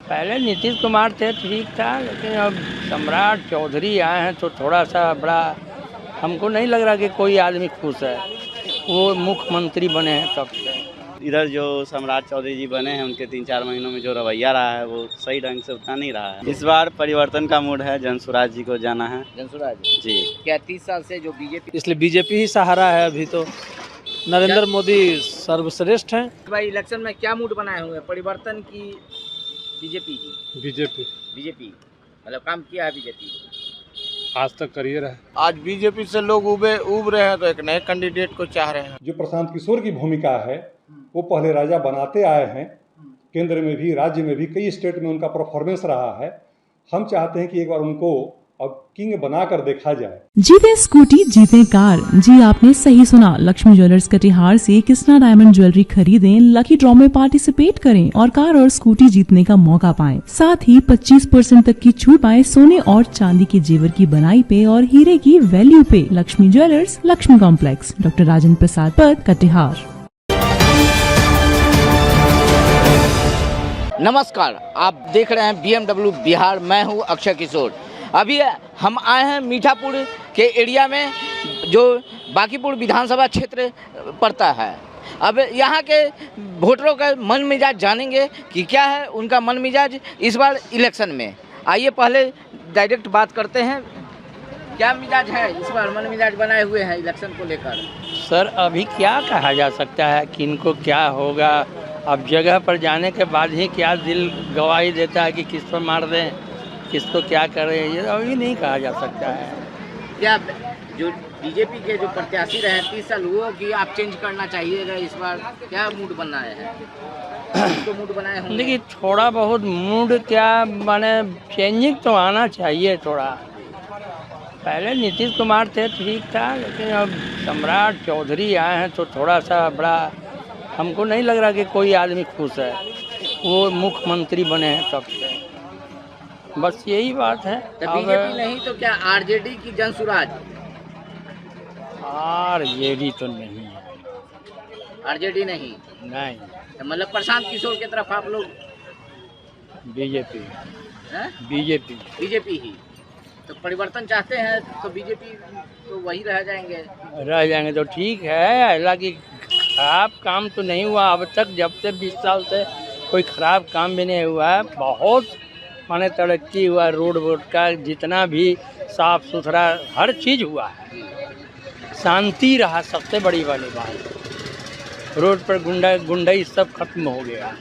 पहले नीतीश कुमार थे, ठीक था, लेकिन अब सम्राट चौधरी आए हैं तो थोड़ा सा बड़ा हमको नहीं लग रहा कि कोई आदमी खुश है। वो मुख्यमंत्री बने हैं तब से। इधर जो सम्राट चौधरी जी बने हैं उनके 3-4 महीनों में जो रवैया रहा है वो सही ढंग से उतना नहीं रहा है। इस बार परिवर्तन का मूड है, जनसुराज जी को जाना है। जनसुराज जी। क्या 30 साल से जो बीजेपी, इसलिए बीजेपी ही सहारा है अभी तो। नरेंद्र मोदी सर्वश्रेष्ठ हैं। भाई इलेक्शन में क्या मूड बनाए हुए हैं, परिवर्तन की बीजेपी की? बीजेपी मतलब काम किया है बीजेपी, आज तक करियर है। आज बीजेपी से लोग उब रहे हैं तो एक नए कैंडिडेट को चाह रहे हैं। जो प्रशांत किशोर की भूमिका है वो पहले राजा बनाते आए हैं, केंद्र में भी राज्य में भी कई स्टेट में उनका परफॉर्मेंस रहा है। हम चाहते हैं कि एक बार उनको अब किंग बनाकर देखा जाए। जीते स्कूटी जीते कार। जी आपने सही सुना, लक्ष्मी ज्वेलर्स कटिहार से कृष्णा डायमंड ज्वेलरी खरीदें, लकी ड्रॉ में पार्टिसिपेट करें और कार और स्कूटी जीतने का मौका पाएं। साथ ही 25% तक की छूट पाएं सोने और चांदी के जेवर की बनाई पे और हीरे की वैल्यू पे। Lakshmi jewellers, Lakshmi complex, doctor Rajendra Prasad Path, Katihar. नमस्कार, आप देख रहे हैं BMW बिहार। मैं हूं अक्षय किशोर। अभी हम आए हैं मीठापुर के एरिया में जो बांकीपुर विधानसभा क्षेत्र पड़ता है। अब यहाँ के वोटरों का मन मिजाज जानेंगे कि क्या है उनका मन मिजाज इस बार इलेक्शन में। आइए पहले डायरेक्ट बात करते हैं, क्या मिजाज है इस बार, मन मिजाज बनाए हुए हैं इलेक्शन को लेकर? सर अभी क्या कहा जा सकता है कि इनको क्या होगा। अब जगह पर जाने के बाद ही क्या दिल गवाही देता है कि किस पर मार दें, किसको क्या करें, ये अभी नहीं कहा जा सकता है। क्या जो बीजेपी के जो प्रत्याशी रहे 30 साल वो कि आप चेंज करना चाहिएगा इस बार, क्या मूड बनाए हैं? तो मूड बनाए होंगे। देखिए थोड़ा बहुत मूड क्या माने चेंजिंग तो आना चाहिए थोड़ा। पहले नीतीश कुमार थे, ठीक था, लेकिन अब सम्राट चौधरी आए हैं तो थोड़ा सा बड़ा हमको नहीं लग रहा कि कोई आदमी खुश है। वो मुख्यमंत्री बने हैं तब से, बस यही बात है। तो बीजेपी नहीं तो क्या आरजेडी की जनसुराज? आरजेडी तो नहीं है। आरजेडी नहीं, तो मतलब प्रशांत किशोर की तरफ आप लोग? बीजेपी हैं? बीजेपी ही तो परिवर्तन चाहते हैं तो बीजेपी तो वही रह जाएंगे तो ठीक है। हालांकि खराब काम तो नहीं हुआ अब तक, जब से 20 साल से कोई खराब काम भी नहीं हुआ है। बहुत माने तरक्की हुआ, रोड वोड का जितना भी साफ सुथरा हर चीज़ हुआ है। शांति रहा सबसे बड़ी वाली बात। रोड पर गुंडाई सब खत्म हो गया।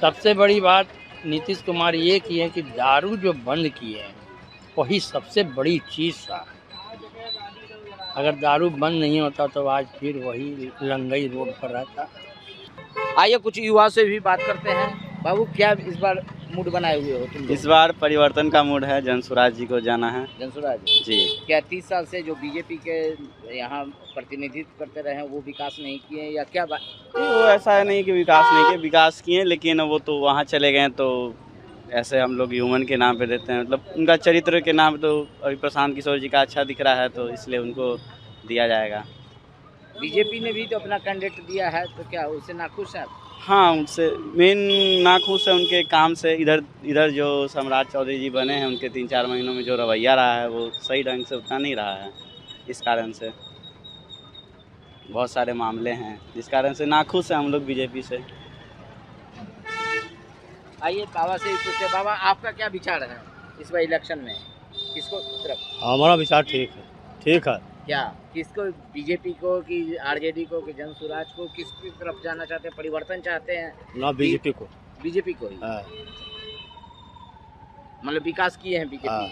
सबसे बड़ी बात नीतीश कुमार ये किए कि दारू जो बंद किए हैं वही सबसे बड़ी चीज़ था। अगर दारू बंद नहीं होता तो आज फिर वही लंगई रोड पर रहता। आइए कुछ युवा से भी बात करते हैं। बाबू क्या इस बार मूड बनाए हुए हो तुम लोग? इस बार परिवर्तन का मूड है, जनसुराज जी को जाना है। जनसुराज जी। क्या 30 साल से जो बीजेपी के यहाँ प्रतिनिधित्व करते रहे हैं वो विकास नहीं किए या क्या बात? वो ऐसा है नहीं कि विकास नहीं किए, विकास किए, लेकिन वो तो वहाँ चले गए तो ऐसे हम लोग ह्यूमन के नाम पे देते हैं, मतलब उनका चरित्र के नाम तो अभी प्रशांत किशोर जी का अच्छा दिख रहा है तो इसलिए उनको दिया जाएगा। बीजेपी ने भी तो अपना कैंडिडेट दिया है तो क्या उससे नाखुश है? हाँ, उनसे मेन नाखुश है उनके काम से। इधर जो सम्राट चौधरी जी बने हैं उनके 3-4 महीनों में जो रवैया रहा है वो सही ढंग से उतना नहीं रहा है। इस कारण से बहुत सारे मामले हैं जिस कारण से नाखुश हैं हम लोग बीजेपी से। आइए बाबा से ही पूछते हैं। बाबा आपका क्या विचार है इस बार इलेक्शन में, किसको तरफ? हमारा विचार ठीक है। क्या किसको, बीजेपी को कि आरजेडी को कि जनसुराज को, किसकी तरफ जाना चाहते हैं? परिवर्तन चाहते हैं ना बीजेपी को। बीजेपी को ही मतलब विकास किए हैं बीजेपी।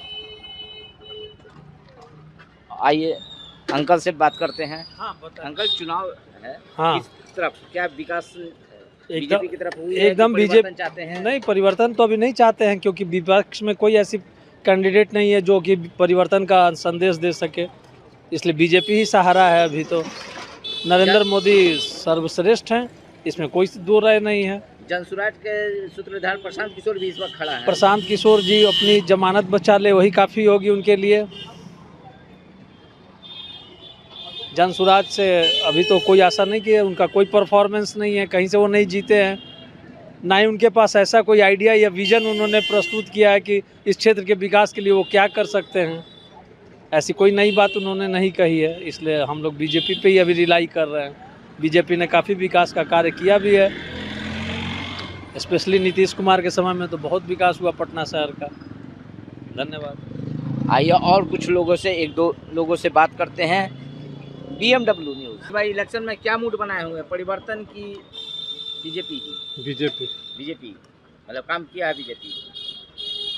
आइए अंकल से बात करते हैं। अंकल चुनाव है, किस तरफ क्या विकास बीजेपी की तरफ हुई है? एकदम बीजेपी चाहते हैं? नहीं, परिवर्तन तो अभी नहीं चाहते हैं क्योंकि विपक्ष में कोई ऐसी कैंडिडेट नहीं है जो कि परिवर्तन का संदेश दे सके, इसलिए बीजेपी ही सहारा है अभी तो। नरेंद्र मोदी सर्वश्रेष्ठ हैं, इसमें कोई दो राय नहीं है। जनसुराज के सूत्रधार प्रशांत किशोर भी इस वक्त खड़ा है। प्रशांत किशोर जी अपनी जमानत बचा ले वही काफ़ी होगी उनके लिए। जनसुराज से अभी तो कोई आशा नहीं कि उनका कोई परफॉर्मेंस नहीं है, कहीं से वो नहीं जीते हैं। ना ही उनके पास ऐसा कोई आइडिया या विजन उन्होंने प्रस्तुत किया है कि इस क्षेत्र के विकास के लिए वो क्या कर सकते हैं। ऐसी कोई नई बात उन्होंने नहीं कही है, इसलिए हम लोग बीजेपी पे ही अभी रिलाई कर रहे हैं। बीजेपी ने काफ़ी विकास का कार्य किया भी है, स्पेशली नीतीश कुमार के समय में तो बहुत विकास हुआ पटना शहर का। धन्यवाद। आइए और कुछ लोगों से, एक दो लोगों से बात करते हैं। BMW news. भाई, इलेक्शन में क्या मूड बनाए हुए हैं, परिवर्तन की बीजेपी की? बीजेपी मतलब काम किया है बीजेपी,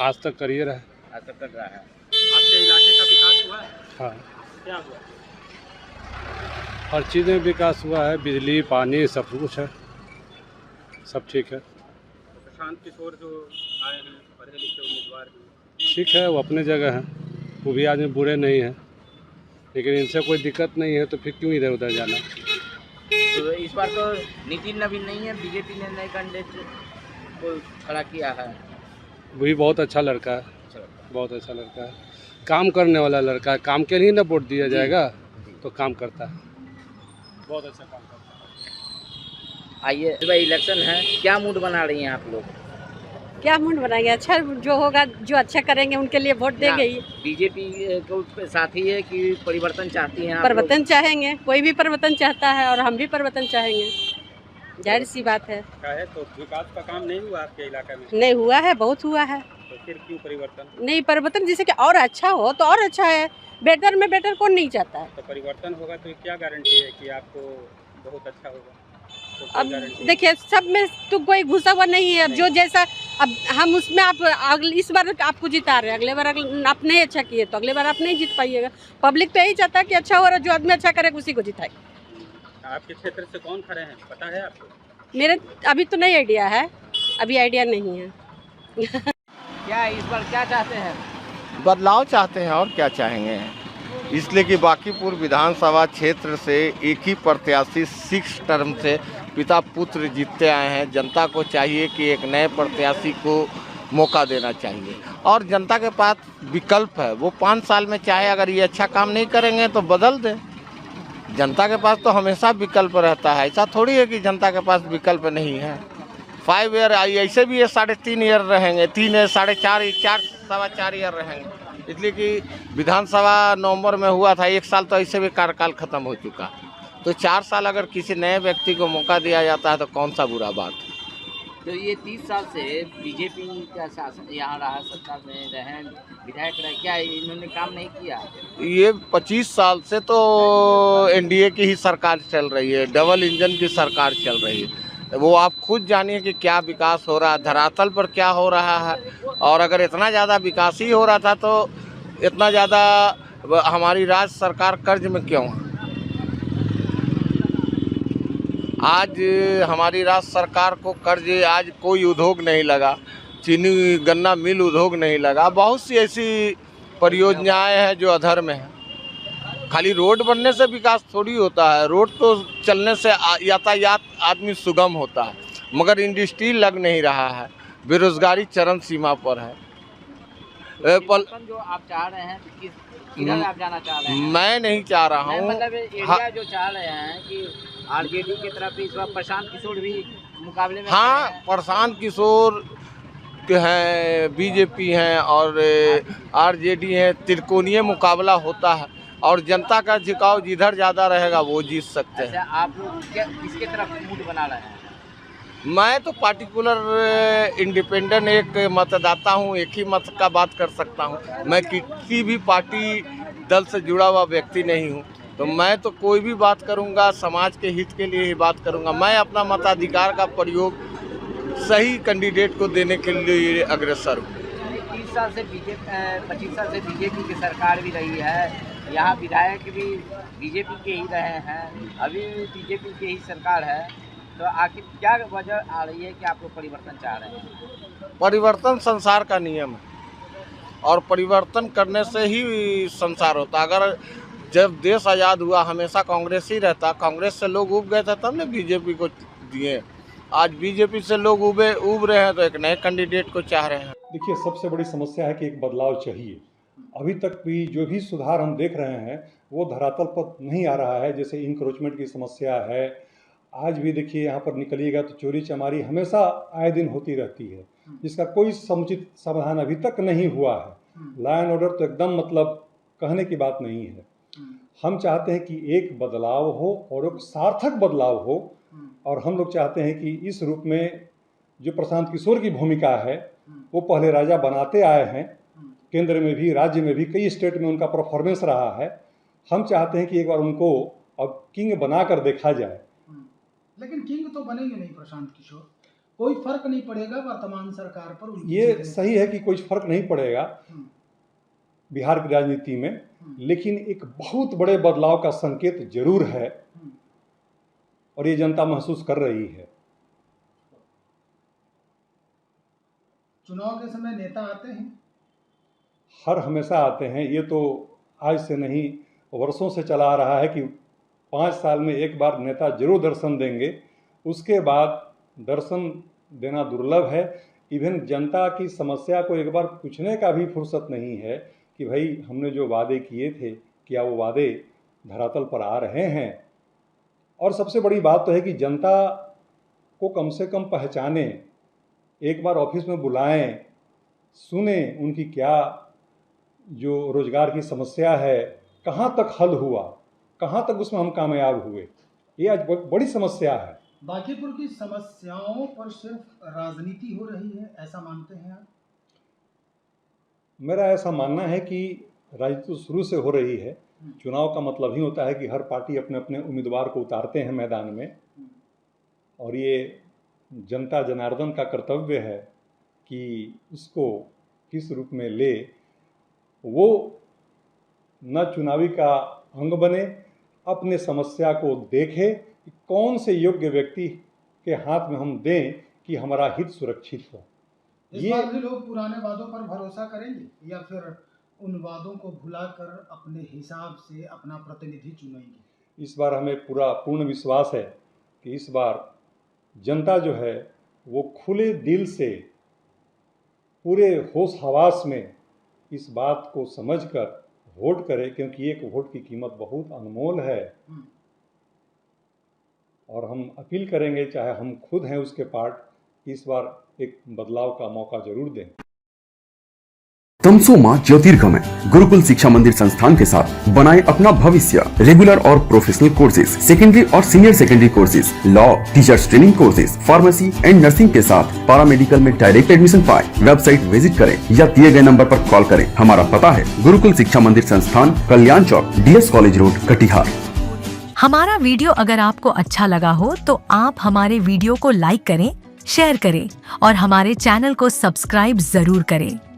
आज तक करियर है। आज तक कर रहा है। आपके इलाके का विकास हुआ है? हाँ, क्या हुआ? हर चीज़ में विकास हुआ है, बिजली पानी सब कुछ है, सब ठीक है। प्रशांत किशोर जो आए हैं, पढ़े लिखे उम्मीदवार हैं, ठीक है, वो अपने जगह है, वो भी आदमी बुरे नहीं है, लेकिन इनसे कोई दिक्कत नहीं है तो फिर क्यों इधर उधर जाना। तो इस बार तो नितिन नवीन नहीं है, बीजेपी ने नए कैंडिडेट को खड़ा किया है। वही बहुत अच्छा लड़का है, बहुत अच्छा लड़का है, काम करने वाला लड़का है, काम के लिए ना वोट दिया जाएगा, तो काम करता है, बहुत अच्छा काम करता है। आइए भाई, इलेक्शन है, क्या मूड बना रही हैं आप लोग? क्या मूड बनाएंगे? अच्छा जो होगा, जो अच्छा करेंगे उनके लिए वोट देंगे ही। बीजेपी को साथ ही है कि परिवर्तन चाहती हैं आप लोग? परिवर्तन चाहेंगे, कोई भी परिवर्तन चाहता है और हम भी परिवर्तन चाहेंगे, जाहिर सी बात है। क्या है तो विकास का काम नहीं हुआ आपके इलाके में? नहीं हुआ है, बहुत हुआ है। तो फिर क्यों परिवर्तन? नहीं, परिवर्तन जिससे कि और अच्छा हो तो और अच्छा है, बेटर में बेटर कौन नहीं चाहता है। तो परिवर्तन होगा तो क्या गारंटी है कि आपको बहुत अच्छा होगा? तो कोई अब गारंटी है? देखिए, सब में तो कोई घुसा हुआ नहीं है। अब जो जैसा, अब हम उसमें आप इस बार आपको जिता रहे हैं, अगले बार आप नहीं अच्छा किए तो अगले बार आप नहीं जीत पाइएगा। पब्लिक तो यही चाहता है कि अच्छा हो रहा है, जो आदमी अच्छा करेगा उसी को जिताएगा। आपके क्षेत्र से कौन खड़े हैं, पता है आपको? मेरे अभी तो नहीं आइडिया है, अभी आइडिया नहीं है। क्या इस बार क्या चाहते हैं? बदलाव चाहते हैं और क्या चाहेंगे, इसलिए कि बांकीपुर विधानसभा क्षेत्र से एक ही प्रत्याशी 6 टर्म से पिता पुत्र जीतते आए हैं। जनता को चाहिए कि एक नए प्रत्याशी को मौका देना चाहिए और जनता के पास विकल्प है। वो 5 साल में चाहे अगर ये अच्छा काम नहीं करेंगे तो बदल दें। जनता के पास तो हमेशा विकल्प रहता है, ऐसा थोड़ी है कि जनता के पास विकल्प नहीं है। 5 ईयर ऐसे भी ये 3.5 ईयर रहेंगे, 3 4.5 4 4.25 ईयर रहेंगे, इसलिए कि विधानसभा नवंबर में हुआ था, 1 साल तो ऐसे भी कार्यकाल खत्म हो चुका। तो 4 साल अगर किसी नए व्यक्ति को मौका दिया जाता है तो कौन सा बुरा बात है। तो ये 30 साल से बीजेपी का शासन यहाँ रहा, सरकार में रहे, विधायक रहे, क्या इन्होंने काम नहीं किया? ये 25 साल से तो एनडीए की ही सरकार चल रही है, डबल इंजन की सरकार चल रही है। वो आप खुद जानिए कि क्या विकास हो रहा है, धरातल पर क्या हो रहा है। और अगर इतना ज़्यादा विकास ही हो रहा था तो इतना ज़्यादा हमारी राज्य सरकार कर्ज में क्यों है? आज हमारी राज्य सरकार को कर्ज, आज कोई उद्योग नहीं लगा, चीनी गन्ना मिल उद्योग नहीं लगा, बहुत सी ऐसी परियोजनाएं हैं जो अधर में हैं। खाली रोड बनने से विकास थोड़ी होता है, रोड तो चलने से यातायात आदमी सुगम होता है, मगर इंडस्ट्री लग नहीं रहा है, बेरोजगारी चरम सीमा पर है। जो आप चाह रहे हैं तो किधर आप जाना चाह रहे हैं? मैं नहीं चाह रहा हूँ, मतलब एरिया जो चाह रहे हैं कि आरजेडी की तरफ इस बार प्रशांत किशोर भी मुकाबले में। हाँ, प्रशांत किशोर हैं, बीजेपी हैं और आरजेडी हैं, त्रिकोणीय मुकाबला होता है और जनता का झुकाव जिधर ज़्यादा रहेगा वो जीत सकते हैं। अच्छा, आप लोग किसके तरफ मूड बना रहे हैं? मैं तो पार्टिकुलर इंडिपेंडेंट एक मतदाता हूँ, एक ही मत का बात कर सकता हूँ। मैं किसी भी पार्टी दल से जुड़ा हुआ व्यक्ति नहीं हूँ, तो मैं तो कोई भी बात करूँगा समाज के हित के लिए ही बात करूँगा। मैं अपना मताधिकार का प्रयोग सही कैंडिडेट को देने के लिए अग्रसर हूँ। 25 साल से बीजेपी की सरकार भी रही है, यहाँ विधायक भी बीजेपी के ही रहे हैं, अभी बीजेपी की ही सरकार है, तो आखिर क्या वजह आ रही है कि आप लोग परिवर्तन चाह रहे हैं? परिवर्तन संसार का नियम है और परिवर्तन करने से ही संसार होता। अगर जब देश आज़ाद हुआ हमेशा कांग्रेस ही रहता, कांग्रेस से लोग उब गए थे तब ने बीजेपी को दिए। आज बीजेपी से लोग उब रहे हैं तो एक नए कैंडिडेट को चाह रहे हैं। देखिए, सबसे बड़ी समस्या है कि एक बदलाव चाहिए। अभी तक भी जो भी सुधार हम देख रहे हैं वो धरातल पर नहीं आ रहा है। जैसे इंक्रोचमेंट की समस्या है आज भी देखिए यहाँ पर निकलिएगा तो चोरी चमारी हमेशा आए दिन होती रहती है, जिसका कोई समुचित समाधान अभी तक नहीं हुआ है। लॉ एंड ऑर्डर तो एकदम मतलब कहने की बात नहीं है। हम चाहते हैं कि एक बदलाव हो और एक सार्थक बदलाव हो, और हम लोग चाहते हैं कि इस रूप में जो प्रशांत किशोर की भूमिका है वो पहले राजा बनाते आए हैं, केंद्र में भी राज्य में भी कई स्टेट में उनका परफॉर्मेंस रहा है। हम चाहते हैं कि एक बार उनको अब किंग बना कर देखा जाए। लेकिन किंग तो बनेंगे नहीं प्रशांत किशोर, कोई फर्क नहीं पड़ेगा वर्तमान सरकार पर। ये सही है कि कोई फर्क नहीं पड़ेगा बिहार की राजनीति में, लेकिन एक बहुत बड़े बदलाव का संकेत जरूर है और ये जनता महसूस कर रही है। चुनाव के समय नेता आते हैं, हर हमेशा आते हैं। ये तो आज से नहीं वर्षों से चला आ रहा है कि 5 साल में एक बार नेता जरूर दर्शन देंगे, उसके बाद दर्शन देना दुर्लभ है। इवन जनता की समस्या को एक बार पूछने का भी फुर्सत नहीं है कि भाई हमने जो वादे किए थे क्या वो वादे धरातल पर आ रहे हैं। और सबसे बड़ी बात तो है कि जनता को कम से कम पहचाने, एक बार ऑफिस में बुलाएं, सुने उनकी क्या जो रोजगार की समस्या है कहाँ तक हल हुआ, कहाँ तक उसमें हम कामयाब हुए। ये आज बड़ी समस्या है। बांकीपुर की समस्याओं पर सिर्फ राजनीति हो रही है, ऐसा मानते हैं आप? मेरा ऐसा मानना है कि राजनीति तो शुरू से हो रही है। चुनाव का मतलब ही होता है कि हर पार्टी अपने अपने उम्मीदवार को उतारते हैं मैदान में, और ये जनता जनार्दन का कर्तव्य है कि उसको किस रूप में ले। वो न चुनावी का अंग बने, अपने समस्या को देखे कि कौन से योग्य व्यक्ति के हाथ में हम दें कि हमारा हित सुरक्षित हो। इस बार भी लोग पुराने वादों पर भरोसा करेंगे या फिर उन वादों को भुलाकर अपने हिसाब से अपना प्रतिनिधि चुनेंगे? इस बार हमें पूर्ण विश्वास है कि इस बार जनता जो है वो खुले दिल से पूरे होश हवास में इस बात को समझकर वोट करे, क्योंकि एक वोट की कीमत बहुत अनमोल है। और हम अपील करेंगे, चाहे हम खुद हैं उसके पार्ट, इस बार एक बदलाव का मौका जरूर दें। तमसो मां ज्योतिर्गमय गुरुकुल शिक्षा मंदिर संस्थान के साथ बनाए अपना भविष्य। रेगुलर और प्रोफेशनल कोर्सेज, सेकेंडरी और senior secondary courses, law, teachers training courses, pharmacy and nursing के साथ पैरामेडिकल में डायरेक्ट एडमिशन पाए। वेबसाइट विजिट करें या दिए गए नंबर पर कॉल करें। हमारा पता है गुरुकुल शिक्षा मंदिर संस्थान, कल्याण चौक, DS कॉलेज रोड, कटिहार। हमारा वीडियो अगर आपको अच्छा लगा हो तो आप हमारे वीडियो को लाइक करें, शेयर करें और हमारे चैनल को सब्सक्राइब जरूर करें।